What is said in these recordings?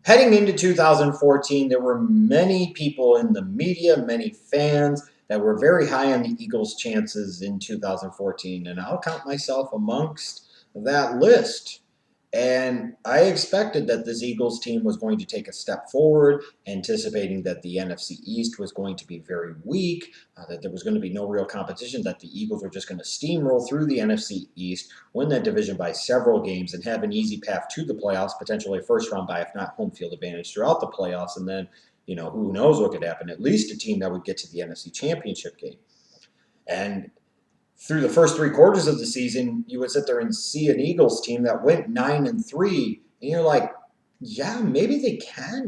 Heading into 2014, there were many people in the media, many fans that were very high on the Eagles' chances in 2014, and I'll count myself amongst that list. And I expected that this Eagles team was going to take a step forward, anticipating that the NFC East was going to be very weak, that there was going to be no real competition, that the Eagles were just going to steamroll through the NFC East, win that division by several games, and have an easy path to the playoffs, potentially a first round bye, if not home field advantage throughout the playoffs. And then, who knows what could happen? At least a team that would get to the NFC Championship game. And through the first three quarters of the season, you would sit there and see an Eagles team that went 9-3, and you're like, yeah, maybe they can.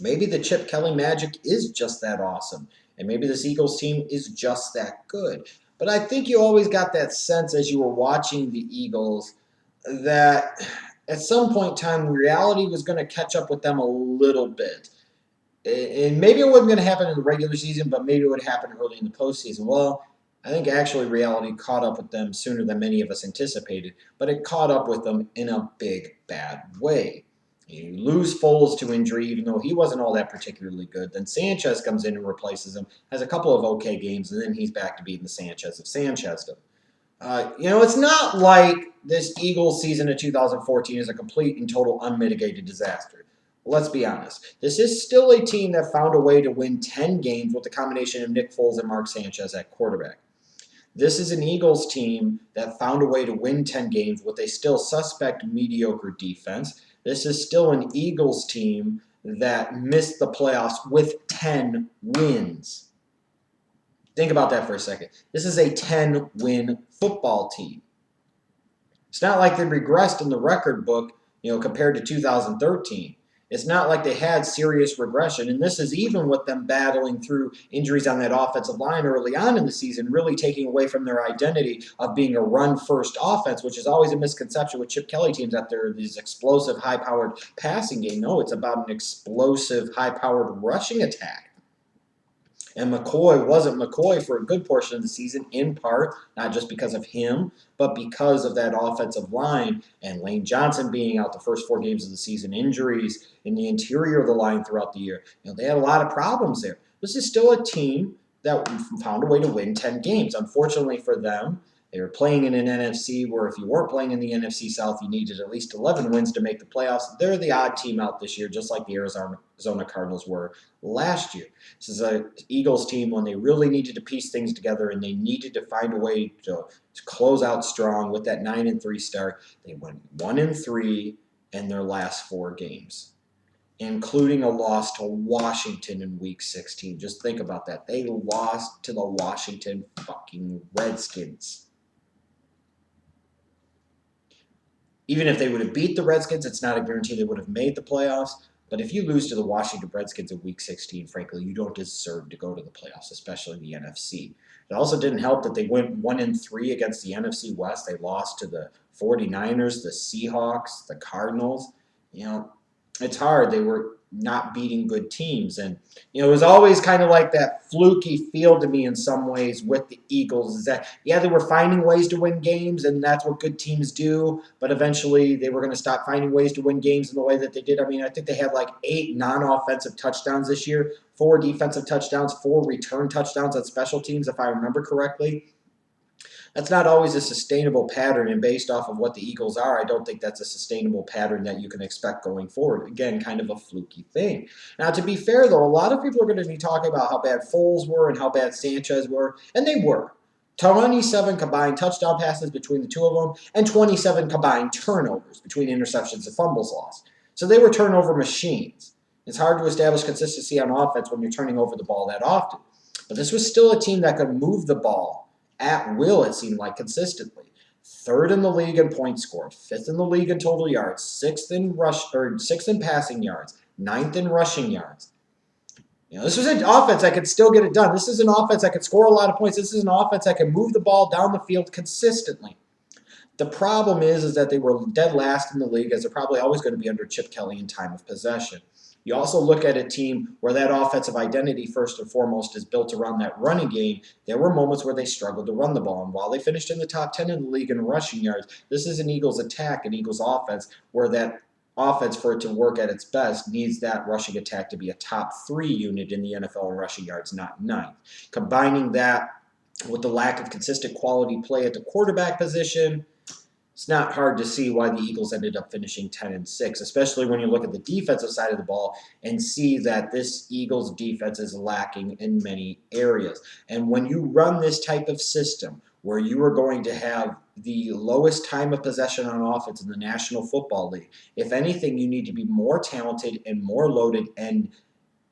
Maybe the Chip Kelly magic is just that awesome, and maybe this Eagles team is just that good. But I think you always got that sense as you were watching the Eagles that at some point in time, reality was going to catch up with them a little bit. And maybe it wasn't going to happen in the regular season, but maybe it would happen early in the postseason. Well, I think actually reality caught up with them sooner than many of us anticipated, but it caught up with them in a big, bad way. You lose Foles to injury, even though he wasn't all that particularly good. Then Sanchez comes in and replaces him, has a couple of okay games, and then he's back to being the Sanchez of Sanchezdom. It's not like this Eagles season of 2014 is a complete and total unmitigated disaster. Let's be honest. This is still a team that found a way to win 10 games with the combination of Nick Foles and Mark Sanchez at quarterback. This is an Eagles team that found a way to win 10 games with a still suspect mediocre defense. This is still an Eagles team that missed the playoffs with 10 wins. Think about that for a second. This is a 10-win football team. It's not like they regressed in the record book, compared to 2013. It's not like they had serious regression, and this is even with them battling through injuries on that offensive line early on in the season, really taking away from their identity of being a run-first offense, which is always a misconception with Chip Kelly teams that they're these explosive, high-powered passing game. No, it's about an explosive, high-powered rushing attack. And McCoy wasn't McCoy for a good portion of the season, in part, not just because of him, but because of that offensive line and Lane Johnson being out the first 4 games of the season, injuries in the interior of the line throughout the year. They had a lot of problems there. This is still a team that found a way to win 10 games. Unfortunately for them, they were playing in an NFC where if you weren't playing in the NFC South, you needed at least 11 wins to make the playoffs. They're the odd team out this year, just like the Arizona Cardinals were last year. This is an Eagles team when they really needed to piece things together and they needed to find a way to close out strong with that 9-3 start. They went 1-3 in their last 4 games, including a loss to Washington in Week 16. Just think about that. They lost to the Washington fucking Redskins. Even if they would have beat the Redskins, it's not a guarantee they would have made the playoffs. But if you lose to the Washington Redskins in Week 16, frankly, you don't deserve to go to the playoffs, especially in the NFC. It also didn't help that they went 1-3 against the NFC West. They lost to the 49ers, the Seahawks, the Cardinals. It's hard. They were not beating good teams. And, it was always kind of like that fluky feel to me in some ways with the Eagles is that, they were finding ways to win games, and that's what good teams do. But eventually they were going to stop finding ways to win games in the way that they did. I think they had like 8 non-offensive touchdowns this year, 4 defensive touchdowns, 4 return touchdowns on special teams, if I remember correctly. That's not always a sustainable pattern, and based off of what the Eagles are, I don't think that's a sustainable pattern that you can expect going forward. Again, kind of a fluky thing. Now, to be fair, though, a lot of people are going to be talking about how bad Foles were and how bad Sanchez were, and they were. 27 combined touchdown passes between the two of them, and 27 combined turnovers between interceptions and fumbles lost. So they were turnover machines. It's hard to establish consistency on offense when you're turning over the ball that often. But this was still a team that could move the ball at will, it seemed like, consistently. 3rd in the league in points scored, 5th in the league in total yards, 6th in passing yards, 9th in rushing yards. This was an offense that could still get it done. This is an offense that could score a lot of points. This is an offense that can move the ball down the field consistently. The problem is that they were dead last in the league, as they're probably always going to be under Chip Kelly in time of possession. You also look at a team where that offensive identity, first and foremost, is built around that running game. There were moments where they struggled to run the ball. And while they finished in the top 10 in the league in rushing yards, this is an Eagles attack, an Eagles offense, where that offense, for it to work at its best, needs that rushing attack to be a top 3 unit in the NFL in rushing yards, not 9th. Combining that with the lack of consistent quality play at the quarterback position, it's not hard to see why the Eagles ended up finishing 10-6, especially when you look at the defensive side of the ball and see that this Eagles defense is lacking in many areas. And when you run this type of system where you are going to have the lowest time of possession on offense in the National Football League, if anything, you need to be more talented and more loaded and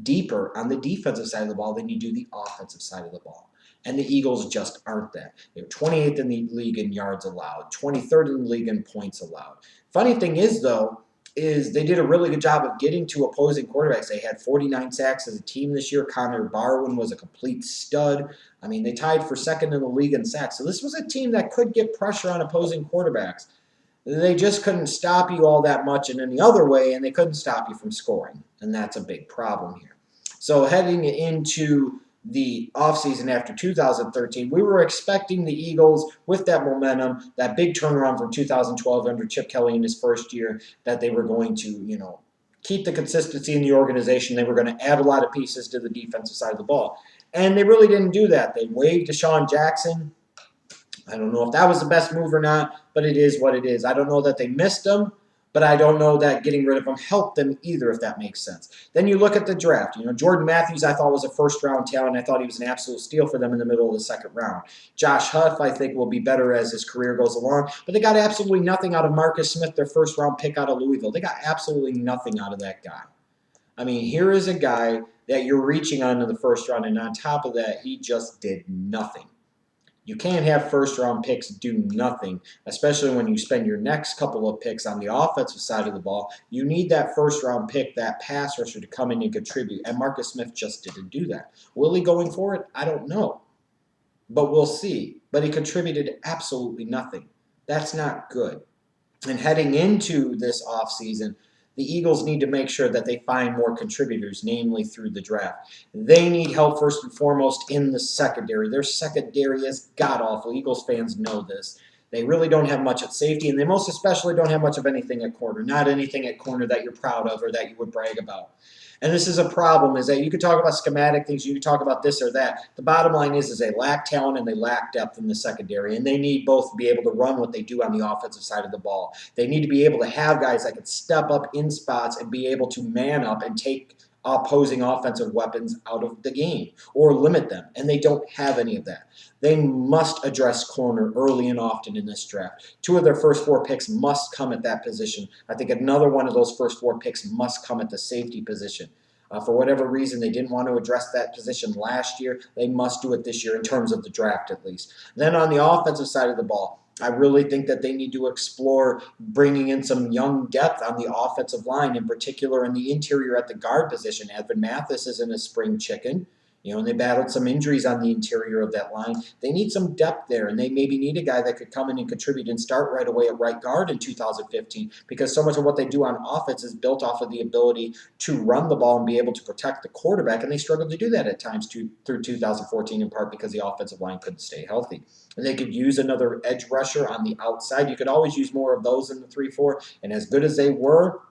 deeper on the defensive side of the ball than you do the offensive side of the ball. And the Eagles just aren't that. They're 28th in the league in yards allowed, 23rd in the league in points allowed. Funny thing is, though, is they did a really good job of getting to opposing quarterbacks. They had 49 sacks as a team this year. Connor Barwin was a complete stud. I mean, they tied for second in the league in sacks. So this was a team that could get pressure on opposing quarterbacks. They just couldn't stop you all that much in any other way, and they couldn't stop you from scoring. And that's a big problem here. So heading into the offseason after 2013, we were expecting the Eagles, with that momentum, that big turnaround from 2012 under Chip Kelly in his first year, that they were going to, keep the consistency in the organization. They were going to add a lot of pieces to the defensive side of the ball. And they really didn't do that. They waived Deshaun Jackson. I don't know if that was the best move or not, but it is what it is. I don't know that they missed him, but I don't know that getting rid of him helped them either, if that makes sense. Then you look at the draft. Jordan Matthews, I thought was a first-round talent. I thought he was an absolute steal for them in the middle of the second round. Josh Huff, I think, will be better as his career goes along, but they got absolutely nothing out of Marcus Smith, their first-round pick out of Louisville. They got absolutely nothing out of that guy. I mean, here is a guy that you're reaching on in the first round, and on top of that, he just did nothing. You can't have first-round picks do nothing, especially when you spend your next couple of picks on the offensive side of the ball. You need that first-round pick, that pass rusher, to come in and contribute, and Marcus Smith just didn't do that. Will he going forward? I don't know, but we'll see. But he contributed absolutely nothing. That's not good. And heading into this offseason, the Eagles need to make sure that they find more contributors, namely through the draft. They need help first and foremost in the secondary. Their secondary is god-awful. Eagles fans know this. They really don't have much at safety, and they most especially don't have much of anything at corner. Not anything at corner that you're proud of or that you would brag about. And this is a problem, is that you could talk about schematic things, you could talk about this or that. The bottom line is they lack talent and they lack depth in the secondary, and they need both to be able to run what they do on the offensive side of the ball. They need to be able to have guys that can step up in spots and be able to man up and take opposing offensive weapons out of the game or limit them, and they don't have any of that. They must address corner early and often in this draft. 2 of their first 4 picks must come at that position. I think another one of those first 4 picks must come at the safety position. For whatever reason, they didn't want to address that position last year. They must do it this year in terms of the draft at least. Then on the offensive side of the ball, I really think that they need to explore bringing in some young depth on the offensive line, in particular in the interior at the guard position. Evan Mathis isn't a spring chicken. And they battled some injuries on the interior of that line. They need some depth there, and they maybe need a guy that could come in and contribute and start right away at right guard in 2015, because so much of what they do on offense is built off of the ability to run the ball and be able to protect the quarterback, and they struggled to do that at times through 2014, in part because the offensive line couldn't stay healthy. And they could use another edge rusher on the outside. You could always use more of those in the 3-4, and as good as they were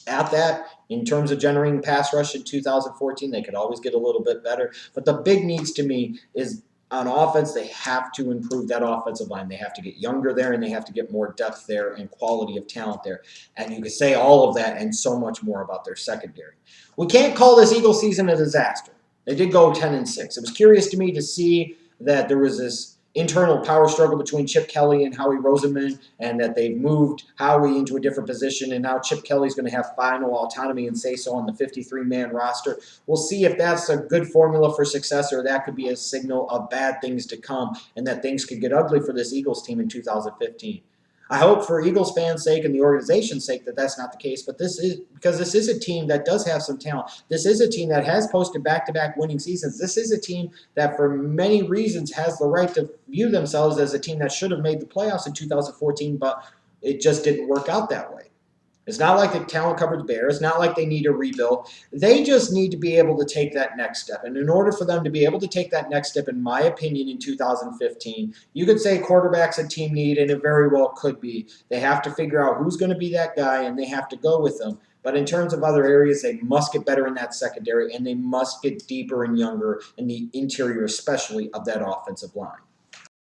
at that, in terms of generating pass rush in 2014, they could always get a little bit better. But the big needs to me is on offense, they have to improve that offensive line. They have to get younger there, and they have to get more depth there and quality of talent there. And you could say all of that and so much more about their secondary. We can't call this Eagle season a disaster. They did go 10-6. It was curious to me to see that there was this internal power struggle between Chip Kelly and Howie Roseman, and that they've moved Howie into a different position, and now Chip Kelly's going to have final autonomy and say-so on the 53-man roster. We'll see if that's a good formula for success, or that could be a signal of bad things to come and that things could get ugly for this Eagles team in 2015. I hope for Eagles fans' sake and the organization's sake that that's not the case, but this is because this is a team that does have some talent. This is a team that has posted back-to-back winning seasons. This is a team that for many reasons has the right to view themselves as a team that should have made the playoffs in 2014, but it just didn't work out that way. It's not like the talent coverage bare. It's not like they need a rebuild. They just need to be able to take that next step. And in order for them to be able to take that next step, in my opinion, in 2015, you could say quarterback's a team need, and it very well could be. They have to figure out who's going to be that guy, and they have to go with them. But in terms of other areas, they must get better in that secondary, and they must get deeper and younger in the interior, especially of that offensive line.